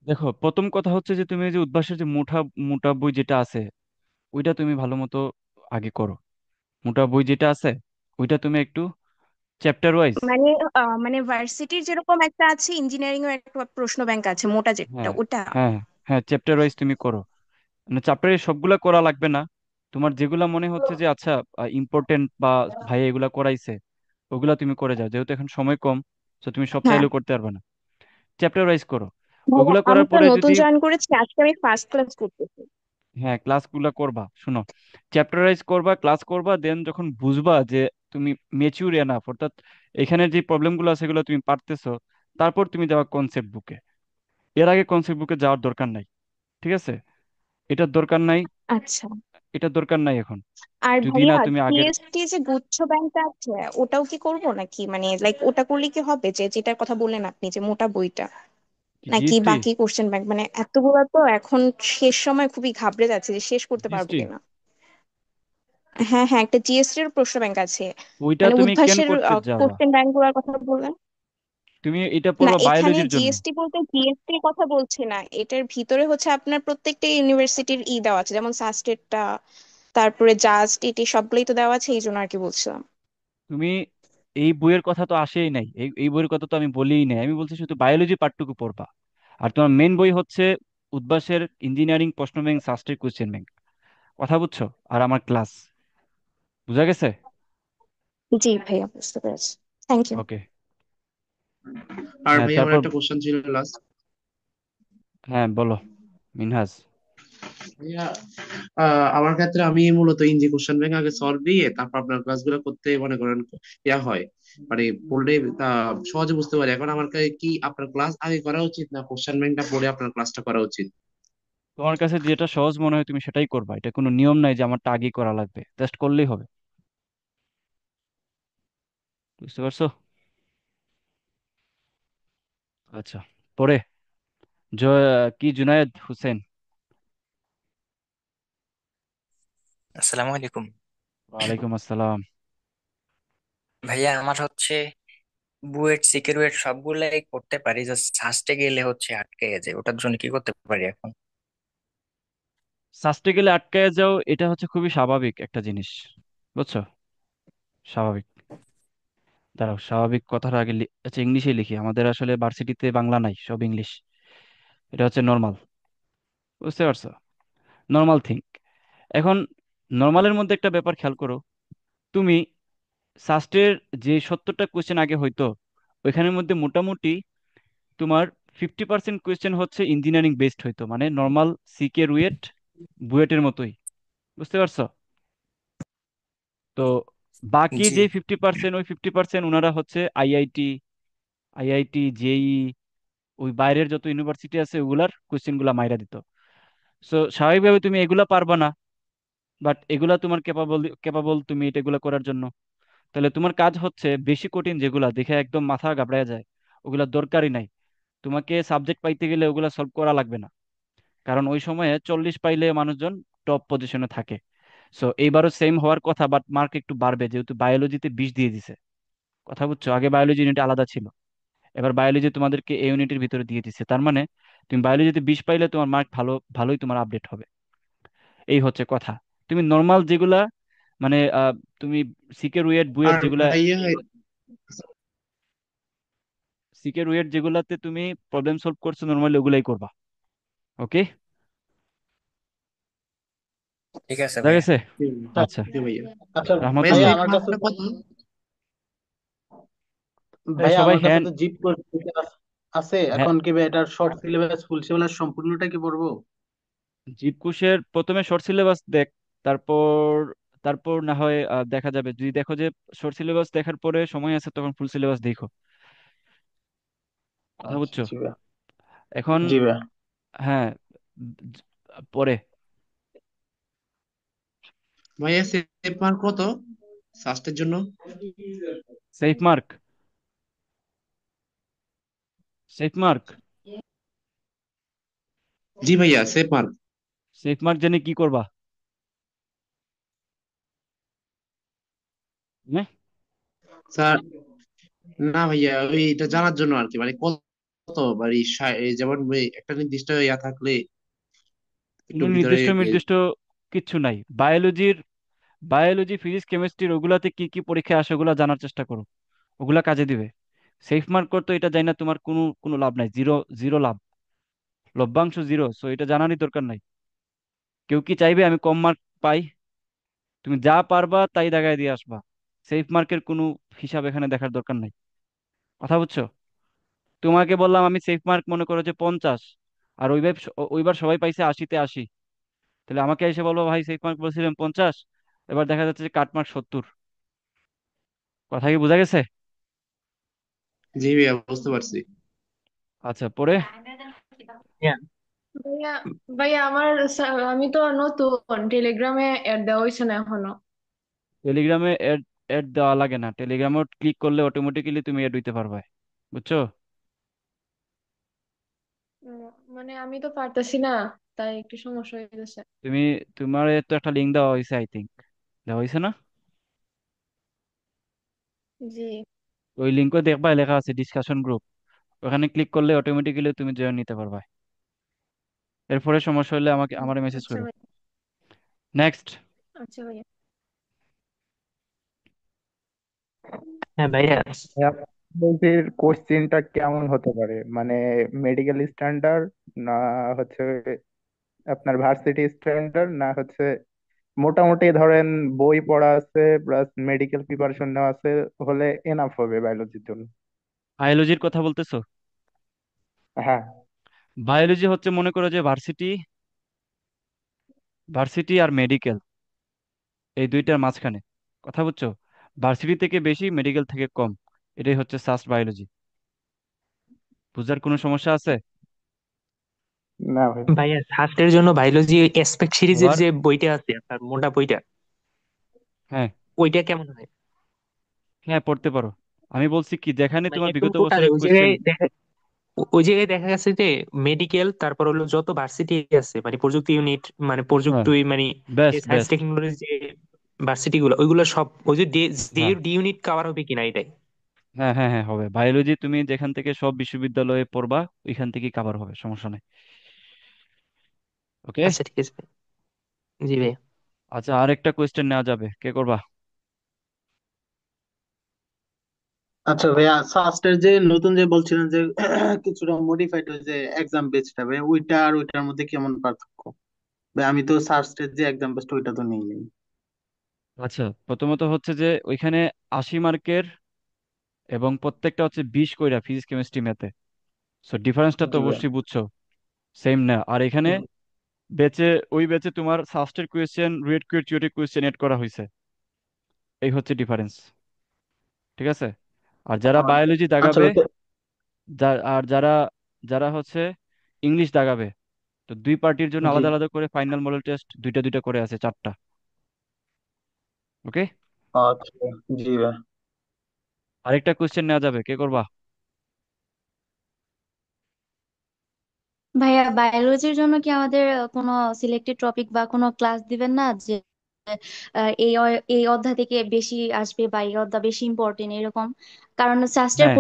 দেখো, প্রথম কথা হচ্ছে যে তুমি এই যে উদ্ভাসের যে মোটা মোটা বই যেটা আছে, ওইটা তুমি ভালো মতো আগে করো। মোটা বই যেটা আছে ওইটা তুমি একটু চ্যাপ্টার ওয়াইজ। মানে মানে ভার্সিটির যেরকম একটা আছে, ইঞ্জিনিয়ারিং এর একটা প্রশ্ন ব্যাংক আছে মোটা যেটা, হ্যাঁ, ওটা? হ্যাঁ, হ্যাঁ, চ্যাপ্টার ওয়াইজ তুমি করো। মানে চ্যাপ্টারে সবগুলা করা লাগবে না, তোমার যেগুলা মনে হচ্ছে যে আচ্ছা ইম্পর্টেন্ট, বা ভাই এগুলা করাইছে, ওগুলা তুমি করে যাও, যেহেতু এখন সময় কম, তো তুমি সব হ্যাঁ চাইলেও করতে পারবে না। চ্যাপ্টার ওয়াইজ করো। ভাইয়া, ওইগুলা আমি করার তো পরে নতুন যদি, জয়েন করেছি, আজকে আমি ফার্স্ট ক্লাস করতেছি। হ্যাঁ, ক্লাসগুলা করবা, শুনো, চ্যাপ্টারাইজ করবা, ক্লাস করবা, দেন যখন বুঝবা যে তুমি মেচিউর এনাফ, অর্থাৎ এখানে যে প্রবলেমগুলো আছে সেগুলো তুমি পারতেছো, তারপর তুমি যাওয়া কনসেপ্ট বুকে। এর আগে কনসেপ্ট বুকে যাওয়ার দরকার নাই। ঠিক আছে, এটার দরকার নাই, আচ্ছা। এটার দরকার নাই এখন। আর যদি না ভাইয়া, তুমি আগের জিএসটি যে গুচ্ছ ব্যাংকটা আছে ওটাও কি করব নাকি, মানে লাইক ওটা করলে কি হবে, যে যেটার কথা বললেন আপনি যে মোটা বইটা, নাকি জিএসটি, বাকি কোশ্চেন ব্যাংক? মানে এতগুলো তো এখন শেষ সময় খুবই ঘাবড়ে যাচ্ছে যে শেষ করতে পারবো জিএসটি কিনা। হ্যাঁ হ্যাঁ, একটা জিএসটি এর প্রশ্ন ব্যাংক আছে। ওইটা মানে তুমি কেন উদ্ভাসের করতে যাবা? কোশ্চেন ব্যাংক গুলোর কথা বললেন। তুমি এটা না, পড়বা এখানে বায়োলজির জন্য। জিএসটি বলতে জিএসটির কথা বলছি না, এটার ভিতরে হচ্ছে আপনার প্রত্যেকটা ইউনিভার্সিটির দেওয়া আছে, যেমন সাস্টেরটা, তারপরে জাস্ট এটি সবগুলোই তো দেওয়া আছে, এই জন্য আর কি বলছিলাম। তুমি এই বইয়ের কথা তো আসেই নাই, এই বইয়ের কথা তো আমি বলিই নাই, আমি বলছি শুধু বায়োলজি পার্টটুকু পড়বা। আর তোমার মেন বই হচ্ছে উদ্ভাসের ইঞ্জিনিয়ারিং প্রশ্ন ব্যাংক সাস্টের কোশ্চেন ব্যাংক। কথা বুঝছো? আর আমার ক্লাস, বুঝা গেছে? জি ভাইয়া, বুঝতে পেরেছি। Thank you. ওকে। আর হ্যাঁ ভাই আমার তারপর, একটা কোশ্চেন ছিল লাস্ট। হ্যাঁ বলো মিনহাজ। ভাইয়া আমার ক্ষেত্রে আমি মূলত ইঞ্জি কোশ্চেন ব্যাংক আগে সলভ দিয়ে তারপর আপনার ক্লাসগুলো করতে মনে করেন ইয়া হয়, মানে পড়লে সহজে বুঝতে পারি। এখন আমার কি আপনার ক্লাস আগে করা উচিত না কোশ্চেন ব্যাংকটা পড়ে আপনার ক্লাসটা করা উচিত? তোমার কাছে যেটা সহজ মনে হয় তুমি সেটাই করবা, এটা কোনো নিয়ম নাই যে আমারটা আগে করা লাগবে, জাস্ট করলেই হবে। বুঝতে পারছো? আচ্ছা, পরে জয়, কি জুনায়েদ হোসেন। আসসালামু আলাইকুম। ওয়ালাইকুম আসসালাম। ভাইয়া আমার হচ্ছে বুয়েট সিকিউরিট সবগুলাই করতে পারি, জাস্ট সাস্টে গেলে হচ্ছে আটকে যায়, ওটার জন্য কি করতে পারি এখন? সাস্টে গেলে আটকায় যাও, এটা হচ্ছে খুবই স্বাভাবিক একটা জিনিস, বুঝছো? স্বাভাবিক। দাঁড়াও, স্বাভাবিক কথাটা আগে আচ্ছা ইংলিশে লিখি, আমাদের আসলে ভার্সিটিতে বাংলা নাই, সব ইংলিশ। এটা হচ্ছে নর্মাল, বুঝতে পারছো? Normal think. এখন নর্মালের মধ্যে একটা ব্যাপার খেয়াল করো, তুমি সাস্টের যে 70টা কোয়েশ্চেন আগে হইতো, ওইখানের মধ্যে মোটামুটি তোমার 50% কোয়েশ্চেন হচ্ছে ইঞ্জিনিয়ারিং বেসড হইতো, মানে নর্মাল সিকে রুয়েট বুয়েটের মতোই, বুঝতে পারছো? তো বাকি জি। যে 50%, ওই 50% ওনারা হচ্ছে আইআইটি জেই, ওই বাইরের যত ইউনিভার্সিটি আছে ওগুলার কোয়েশ্চেন গুলা মাইরা দিত। সো স্বাভাবিকভাবে তুমি এগুলা পারবা না, বাট এগুলা তোমার ক্যাপাবল ক্যাপাবল তুমি এগুলা করার জন্য। তাহলে তোমার কাজ হচ্ছে বেশি কঠিন যেগুলা দেখে একদম মাথা ঘাবড়ায় যায়, ওগুলা দরকারই নাই। তোমাকে সাবজেক্ট পাইতে গেলে ওগুলা সলভ করা লাগবে না, কারণ ওই সময়ে 40 পাইলে মানুষজন টপ পজিশনে থাকে। সো এইবারও সেম হওয়ার কথা, বাট মার্ক একটু বাড়বে যেহেতু বায়োলজিতে 20 দিয়ে দিছে। কথা বুঝছো? আগে বায়োলজি ইউনিট আলাদা ছিল, এবার বায়োলজি তোমাদেরকে এই ইউনিটের ভিতরে দিয়ে দিছে, তার মানে তুমি বায়োলজিতে 20 পাইলে তোমার মার্ক ভালোই তোমার আপডেট হবে। এই হচ্ছে কথা। তুমি নর্মাল যেগুলা, মানে তুমি সিকে রুয়েট বুয়েট আর যেগুলা, ভাইয়া সিকে রুয়েট যেগুলাতে তুমি প্রবলেম সলভ করছো নর্মালি ওগুলাই করবা। ওকে, ঠিক আছে বুঝা ভাইয়া। গেছে? জি আচ্ছা, জি ভাইয়া। আচ্ছা ভাইয়া ভাইয়া রহমতুল্লাহ। সেট আমার কাছে মার্কটা তো কত? এই ভাইয়া সবাই আমার কাছে হ্যান্ড, তো জিপ আছে, হ্যাঁ। এখন কি ভাই এটার শর্ট সিলেবাস ফুল সিলেবাস সম্পূর্ণটা কি পড়বো? জীবকোষের প্রথমে শর্ট সিলেবাস দেখ, তারপর তারপর না হয় দেখা যাবে, যদি দেখো যে শর্ট সিলেবাস দেখার পরে সময় আছে তখন ফুল সিলেবাস দেখো। কথা আচ্ছা বুঝছো? জি ভাইয়া। এখন জি ভাইয়া। হ্যাঁ, জ- পরে ভাইয়া সেট মার্ক কত সাস্টের জন্য? সেফ মার্ক, সেফ মার্ক, জি ভাইয়া সেট মার্ক। সেফ মার্ক জেনে কি করবা? হ্যাঁ, স্যার, না ভাইয়া ওই এটা জানার জন্য আর কি, মানে কত মানে এই যেমন একটা নির্দিষ্ট ইয়া থাকলে একটু কোনো ভিতরে নির্দিষ্ট নির্দিষ্ট কিচ্ছু নাই। বায়োলজি ফিজিক্স কেমিস্ট্রির ওগুলাতে কি কি পরীক্ষা আসে ওগুলা জানার চেষ্টা করো, ওগুলা কাজে দিবে। সেফ মার্ক করতে এটা জানি না, তোমার কোনো কোনো লাভ নাই, জিরো, জিরো লাভ, লভ্যাংশ জিরো, সো এটা জানারই দরকার নাই। কেউ কি চাইবে আমি কম মার্ক পাই? তুমি যা পারবা তাই দাগায় দিয়ে আসবা, সেফ মার্কের কোনো হিসাব এখানে দেখার দরকার নাই। কথা বুঝছো? তোমাকে বললাম আমি সেফ মার্ক মনে করো যে 50, আর ওইবার সবাই পাইছে 80-তে 80, তাহলে আমাকে এসে বলবো ভাই সেফ মার্ক বলছিলাম 50, এবার দেখা যাচ্ছে যে কাট মার্ক 70। কথা কি বোঝা গেছে? জি ভাইয়া বুঝতে পারছি। আচ্ছা, পরে হ্যাঁ। ভাইয়া ভাইয়া আমি তো নতুন, টেলিগ্রামে অ্যাড দেওয়া হয়েছে না এখনো। টেলিগ্রামে অ্যাড অ্যাড দেওয়া লাগে না, টেলিগ্রামে ক্লিক করলে অটোমেটিক্যালি তুমি অ্যাড হইতে পারবে, বুঝছো? উম, মানে আমি তো পারতেছি না, তাই একটু সমস্যা হয়ে গেছে। তুমি, তোমার তো একটা লিঙ্ক দেওয়া হয়েছে আই থিঙ্ক, দেওয়া হয়েছে না? জি। ওই লিঙ্কে দেখবা লেখা আছে ডিসকাশন গ্রুপ, ওখানে ক্লিক করলে অটোমেটিক্যালি তুমি জয়েন নিতে পারবা। এরপরে সমস্যা হলে আমারে মেসেজ আচ্ছা করো। ভাই। নেক্সট। আচ্ছা ভাইয়া। হ্যাঁ ভাইয়া। বায়োলজির কোশ্চেনটা কেমন হতে পারে, মানে মেডিকেল স্ট্যান্ডার্ড না হচ্ছে আপনার ভার্সিটি স্ট্যান্ডার্ড, না হচ্ছে মোটামুটি ধরেন বই পড়া আছে প্লাস মেডিকেল প্রিপারেশন নেওয়া আছে হলে এনাফ হবে বায়োলজির জন্য? বায়োলজির কথা বলতেছো? হ্যাঁ। বায়োলজি হচ্ছে মনে করো যে ভার্সিটি, ভার্সিটি আর মেডিকেল এই দুইটার মাঝখানে, কথা বুঝছো? ভার্সিটি থেকে বেশি, মেডিকেল থেকে কম, এটাই হচ্ছে সাস্ট বায়োলজি। বুঝার কোনো সমস্যা আছে? না ভাই। ভাইয়া ফার্স্টের জন্য বায়োলজি এসপেক্ট সিরিজের আবার যে বইটা আছে আপনার মোটা বইটা, হ্যাঁ, ওইটা কেমন হয়? হ্যাঁ পড়তে পারো। আমি বলছি কি, যেখানে মানে তোমার একদম বিগত টোটালে বছরের ওই কোয়েশ্চেন। জায়গায় দেখা, ওই জায়গায় দেখা গেছে যে মেডিকেল, তারপর হলো যত ভার্সিটি আছে মানে প্রযুক্তি ইউনিট, মানে হ্যাঁ, প্রযুক্তি মানে বেস্ট সায়েন্স বেস্ট। টেকনোলজি যে ভার্সিটি গুলো, ওইগুলো সব ওই যে ডি হ্যাঁ, ডি ইউনিট কভার হবে কিনা এটাই। হ্যাঁ, হ্যাঁ, হ্যাঁ হবে। বায়োলজি তুমি যেখান থেকে সব বিশ্ববিদ্যালয়ে পড়বা ওইখান থেকে কভার হবে, সমস্যা নেই। ওকে। আচ্ছা ঠিক আছে ভাই। জি ভাই। আচ্ছা, আর একটা কোয়েশ্চেন নেওয়া যাবে, কে করবা? আচ্ছা ভাইয়া, ফার্স্টের যে নতুন যে বলছিলেন যে কিছুটা মডিফাইড হয়ে যে এক্সাম বেসটা, ভাই ওইটা আর ওইটার মধ্যে কেমন পার্থক্য? ভাই আমি তো ফার্স্টের যে এক্সাম বেসটা ওইটা তো নেই নাই। আচ্ছা, প্রথমত হচ্ছে যে ওইখানে 80 মার্কের, এবং প্রত্যেকটা হচ্ছে 20 কইরা ফিজিক্স কেমিস্ট্রি ম্যাথে। সো ডিফারেন্সটা তো জি ভাই। অবশ্যই বুঝছো, সেম না। আর এখানে বেচে, ওই বেচে তোমার সাস্টের কোয়েশ্চেন, রেড থিওরি কোয়েশ্চেন এড করা হয়েছে, এই হচ্ছে ডিফারেন্স। ঠিক আছে? আর যারা আহ, বায়োলজি আচ্ছা দাগাবে, ভাই আর যারা যারা হচ্ছে ইংলিশ দাগাবে, তো দুই পার্টির জন্য জি। আলাদা আলাদা করে ফাইনাল মডেল টেস্ট দুইটা দুইটা করে আছে, 4টা। ওকে। আচ্ছা। জি ভাই। আরেকটা কোয়েশ্চেন নেওয়া যাবে, কে করবা? ভাইয়া বায়োলজির জন্য কি আমাদের কোনো সিলেক্টেড টপিক বা কোনো ক্লাস দিবেন না, যে এই অধ্যায় থেকে বেশি আসবে বা এই অধ্যায় বেশি ইম্পর্টেন্ট এরকম? কারণ শাস্ত্রের হ্যাঁ,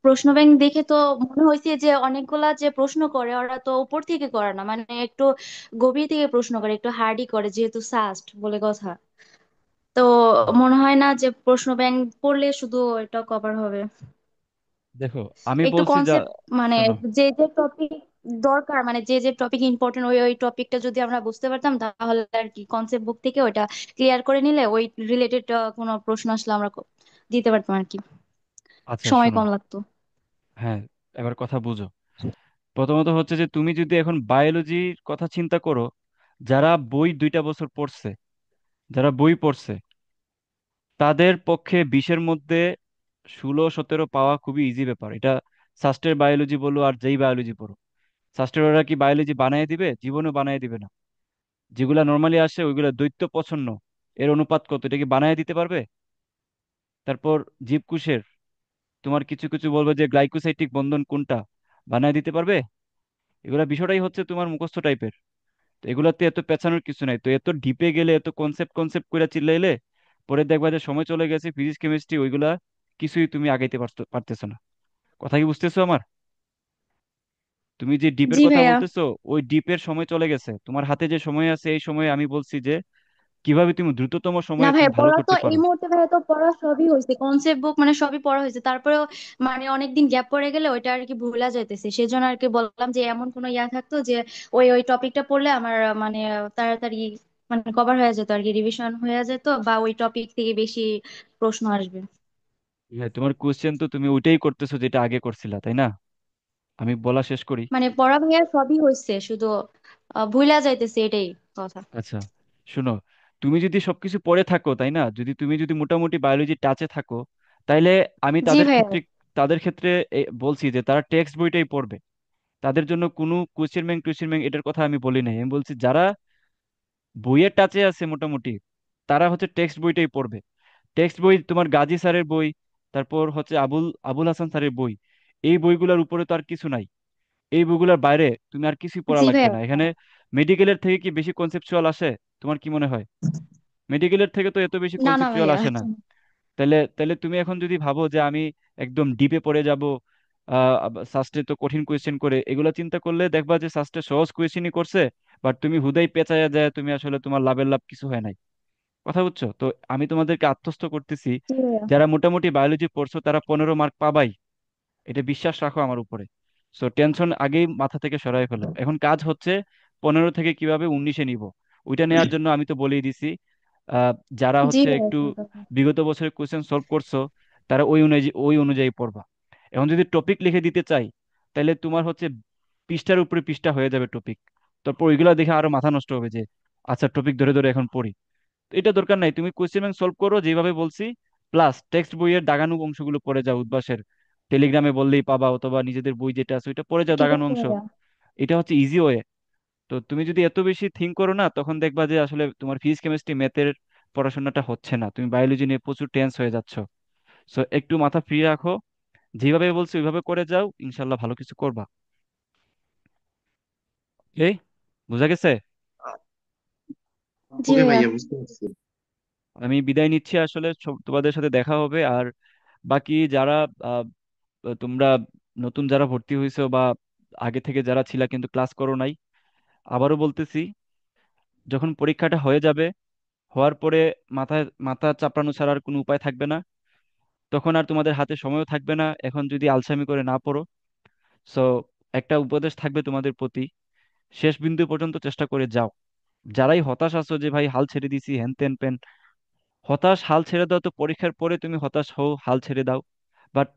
প্রশ্ন ব্যাংক দেখে তো মনে হয়েছে যে অনেকগুলা যে প্রশ্ন করে ওরা তো উপর থেকে করে না, মানে একটু গভীর থেকে প্রশ্ন করে, একটু হার্ডই করে, যেহেতু সাস্ট বলে কথা। তো মনে হয় না যে প্রশ্ন ব্যাংক পড়লে শুধু এটা কভার হবে। দেখো আমি একটু বলছি যা, কনসেপ্ট মানে শোনো। যে যে টপিক দরকার, মানে যে যে টপিক ইম্পর্টেন্ট, ওই ওই টপিকটা যদি আমরা বুঝতে পারতাম তাহলে আর কি কনসেপ্ট বুক থেকে ওইটা ক্লিয়ার করে নিলে ওই রিলেটেড কোনো প্রশ্ন আসলে আমরা দিতে পারতাম আর কি, আচ্ছা সময় শোনো, কম লাগতো। হ্যাঁ, এবার কথা বুঝো। প্রথমত হচ্ছে যে তুমি যদি এখন বায়োলজির কথা চিন্তা করো, যারা বই 2টা বছর পড়ছে, যারা বই পড়ছে, তাদের পক্ষে 20-এর মধ্যে 16-17 পাওয়া খুবই ইজি ব্যাপার। এটা সাস্টের বায়োলজি বলো আর যেই বায়োলজি পড়ো, সাস্টের ওরা কি বায়োলজি বানিয়ে দিবে? জীবনে বানিয়ে দিবে না। যেগুলা নর্মালি আসে ওইগুলা দৈত্য পছন্ন, এর অনুপাত কত, এটা কি বানিয়ে দিতে পারবে? তারপর জীবকোষের তোমার কিছু কিছু বলবে যে গ্লাইকোসাইটিক বন্ধন কোনটা, বানিয়ে দিতে পারবে? এগুলা বিষয়টাই হচ্ছে তোমার মুখস্থ টাইপের। তো এগুলাতে এত পেঁচানোর কিছু নাই, তো এত ডিপে গেলে, এত কনসেপ্ট কনসেপ্ট করে চিল্লাইলে পরে দেখবা যে সময় চলে গেছে, ফিজিক্স কেমিস্ট্রি ওইগুলা কিছুই তুমি আগাইতে পারতেছো না। কথা কি বুঝতেছো আমার? তুমি যে ডিপের জি কথা ভাইয়া। বলতেছো, ওই ডিপের সময় চলে গেছে। তোমার হাতে যে সময় আছে, এই সময়ে আমি বলছি যে কিভাবে তুমি দ্রুততম না সময়ে তুমি ভাইয়া, ভালো পড়া তো করতে এই পারো। মুহূর্তে ভাইয়া তো পড়া সবই হয়েছে, কনসেপ্ট বুক মানে সবই পড়া হয়েছে, তারপরেও মানে অনেকদিন গ্যাপ পড়ে গেলে ওইটা আর কি ভুলা যাইতেছে, সেজন্য আর কি বললাম যে এমন কোনো ইয়া থাকতো যে ওই ওই টপিকটা পড়লে আমার মানে তাড়াতাড়ি মানে কভার হয়ে যেত আর কি, রিভিশন হয়ে যেত, বা ওই টপিক থেকে বেশি প্রশ্ন আসবে। হ্যাঁ, তোমার কোশ্চেন তো তুমি ওইটাই করতেছো যেটা আগে করছিলা, তাই না? আমি বলা শেষ করি। মানে পড়া ভাইয়া সবই হয়েছে, শুধু ভুলা যাইতেছে, এটাই কথা। আচ্ছা শুনো, তুমি যদি সবকিছু পড়ে থাকো, তাই না, তুমি যদি মোটামুটি বায়োলজি টাচে থাকো, তাইলে আমি জি তাদের ভাইয়া। ক্ষেত্রে, বলছি যে তারা টেক্সট বইটাই পড়বে। তাদের জন্য কোনো কোশ্চেন ব্যাংক এটার কথা আমি বলি নাই। আমি বলছি যারা বইয়ের টাচে আছে মোটামুটি, তারা হচ্ছে টেক্সট বইটাই পড়বে। টেক্সট বই তোমার গাজী স্যারের বই, তারপর হচ্ছে আবুল আবুল হাসান স্যারের বই, এই বইগুলোর উপরে তো আর কিছু নাই। এই বইগুলোর বাইরে তুমি আর কিছুই পড়া জি লাগবে ভাইয়া। না। এখানে মেডিকেলের থেকে কি বেশি কনসেপচুয়াল আসে? তোমার কি মনে হয়? মেডিকেলের থেকে তো এত বেশি না না কনসেপচুয়াল ভাইয়া। আসে না। তাহলে তাহলে তুমি এখন যদি ভাবো যে আমি একদম ডিপে পড়ে যাব, সাস্টে তো কঠিন কোয়েশ্চেন করে, এগুলো চিন্তা করলে দেখবা যে সাস্টে সহজ কোয়েশ্চেনই করছে, বাট তুমি হুদাই পেঁচাইয়া যায়, তুমি আসলে তোমার লাভের লাভ কিছু হয় নাই। কথা বুঝছো তো? আমি তোমাদেরকে আত্মস্থ করতেছি, জি ভাইয়া। যারা মোটামুটি বায়োলজি পড়ছো তারা 15 মার্ক পাবাই, এটা বিশ্বাস রাখো আমার উপরে। সো টেনশন আগেই মাথা থেকে সরাই ফেলো, এখন কাজ হচ্ছে 15 থেকে কিভাবে 19-এ নিব, ওইটা নেওয়ার জন্য আমি তো বলেই দিছি। আহ, যারা জি হচ্ছে ভাইয়া, একটু জি ভাইয়া। বিগত বছরের কোশ্চেন সলভ করছো, তারা ওই অনুযায়ী পড়বা। এখন যদি টপিক লিখে দিতে চাই, তাহলে তোমার হচ্ছে পৃষ্ঠার উপরে পৃষ্ঠা হয়ে যাবে টপিক, তারপর ওইগুলো দেখে আরো মাথা নষ্ট হবে যে আচ্ছা টপিক ধরে ধরে এখন পড়ি। তো এটা দরকার নাই, তুমি কোশ্চেন ব্যাংক সলভ করো যেভাবে বলছি, প্লাস টেক্সট বইয়ের দাগানো অংশগুলো পড়ে যাও উদ্ভাসের, টেলিগ্রামে বললেই পাবা, অথবা নিজেদের বই যেটা আছে ওইটা পড়ে যাও ঠিক দাগানো আছে অংশ। ভাইয়া। এটা হচ্ছে ইজি ওয়ে। তো তুমি যদি এত বেশি থিঙ্ক করো না, তখন দেখবা যে আসলে তোমার ফিজিক্স কেমিস্ট্রি ম্যাথের পড়াশোনাটা হচ্ছে না, তুমি বায়োলজি নিয়ে প্রচুর টেন্স হয়ে যাচ্ছ। সো একটু মাথা ফ্রি রাখো, যেভাবে বলছি ওইভাবে করে যাও, ইনশাল্লাহ ভালো কিছু করবা। এই, বুঝা গেছে? জি ওকে ভাইয়া। ভাইয়া, বুঝতে পারছি। আমি বিদায় নিচ্ছি, আসলে তোমাদের সাথে দেখা হবে। আর বাকি যারা আহ, তোমরা নতুন যারা ভর্তি হয়েছো বা আগে থেকে যারা ছিলা কিন্তু ক্লাস করো নাই, আবারও বলতেছি, যখন পরীক্ষাটা হয়ে যাবে, হওয়ার পরে মাথায় মাথা চাপড়ানো ছাড়া আর কোনো উপায় থাকবে না, তখন আর তোমাদের হাতে সময়ও থাকবে না এখন যদি আলসামি করে না পড়ো। সো একটা উপদেশ থাকবে তোমাদের প্রতি, শেষ বিন্দু পর্যন্ত চেষ্টা করে যাও। যারাই হতাশ আছো যে ভাই হাল ছেড়ে দিছি হ্যান ত্যান প্যান, হতাশ হাল ছেড়ে দাও তো পরীক্ষার পরে তুমি হতাশ হও, হাল ছেড়ে দাও, বাট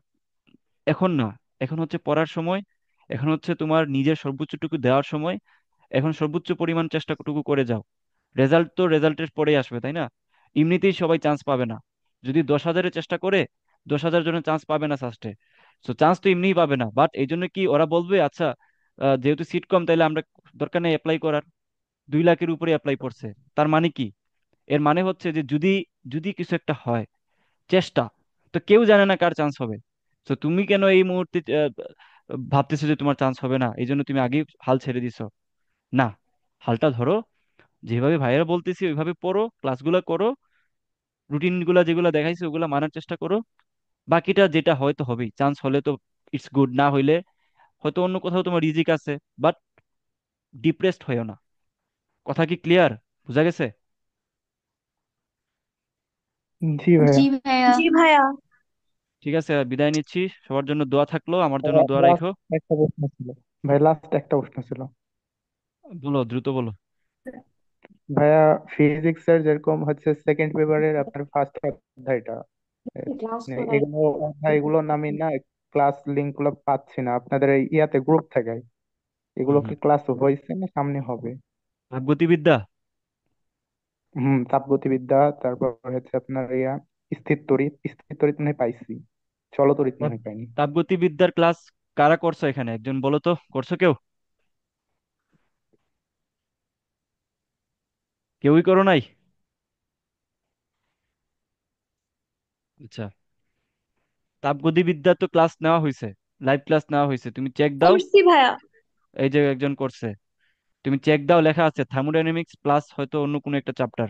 এখন না। এখন হচ্ছে পড়ার সময়, এখন হচ্ছে তোমার নিজের সর্বোচ্চটুকু দেওয়ার সময়, এখন সর্বোচ্চ পরিমাণ চেষ্টাটুকু করে যাও। রেজাল্ট তো রেজাল্টের পরেই আসবে, তাই না? এমনিতেই সবাই চান্স পাবে না। যদি 10,000-এ চেষ্টা করে, 10,000 জনের চান্স পাবে না ফার্স্টে, তো চান্স তো এমনিই পাবে না, বাট এই জন্য কি ওরা বলবে আচ্ছা যেহেতু সিট কম তাইলে আমরা দরকার নেই অ্যাপ্লাই করার, 2 লাখের উপরে অ্যাপ্লাই করছে, তার মানে কি? এর মানে হচ্ছে যে যদি যদি কিছু একটা হয়, চেষ্টা, তো কেউ জানে না কার চান্স হবে। তো তুমি কেন এই মুহূর্তে ভাবতেছো যে তোমার চান্স হবে না, এই জন্য তুমি আগেই হাল ছেড়ে দিছো? না, হালটা ধরো, যেভাবে ভাইয়েরা বলতেছি ওইভাবে পড়ো, ক্লাসগুলো করো, রুটিন গুলা যেগুলো দেখাইছে ওগুলো মানার চেষ্টা করো, বাকিটা যেটা হয়তো হবেই, চান্স হলে তো ইটস গুড, না হইলে হয়তো অন্য কোথাও তোমার রিজিক আছে, বাট ডিপ্রেসড হয়েও না। কথা কি ক্লিয়ার? বুঝা গেছে? জি ভাইয়া। জি ভাইয়া। জি ভাইয়া। ঠিক আছে, বিদায় নিচ্ছি, সবার জন্য দোয়া থাকলো, আমার জন্য দোয়া লাস্ট রাখো। একটা প্রশ্ন ছিল ভাই, লাস্ট একটা প্রশ্ন ছিল। বলো, দ্রুত বলো। ভাইয়া, ফিজিক্স এর যেরকম হচ্ছে সেকেন্ড পেপারের আপনার ফার্স্ট অধ্যায়টা, এ, এগুলো অধ্যায়গুলোর নামই না, ক্লাস লিঙ্ক গুলো পাচ্ছি না আপনাদের এই ইয়াতে গ্রুপ থেকে। হুম এগুলো হুম। কি ক্লাস হয়েছে না সামনে হবে? ভাবগতিবিদ্যা। তাপগতিবিদ্যা, তারপর হচ্ছে আপনার ইয়া স্থির তড়িৎ মনে হয় পাইছি, চলতড়িৎ ও, মনে হয় পাইনি। তাপগতিবিদ্যার ক্লাস কারা করছো এখানে, একজন বলো তো, করছো কেউ? কেউই করো নাই? আচ্ছা, তাপগতিবিদ্যা তো ক্লাস নেওয়া হয়েছে, লাইভ ক্লাস নেওয়া হয়েছে, তুমি চেক দাও। করছি ভাইয়া। এই যে একজন করছে, তুমি চেক দাও, লেখা আছে থার্মোডাইনামিক্স প্লাস হয়তো অন্য কোনো একটা চ্যাপ্টার,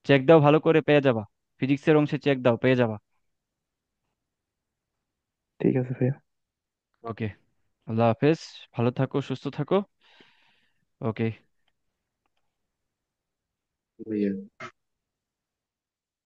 চেক দাও ভালো করে, পেয়ে যাবা। ফিজিক্সের অংশে চেক দাও, পেয়ে যাবা। ঠিক আছে ভাইয়া। ওকে, আল্লাহ হাফেজ, ভালো থাকো, সুস্থ থাকো। ওকে। ভাইয়া।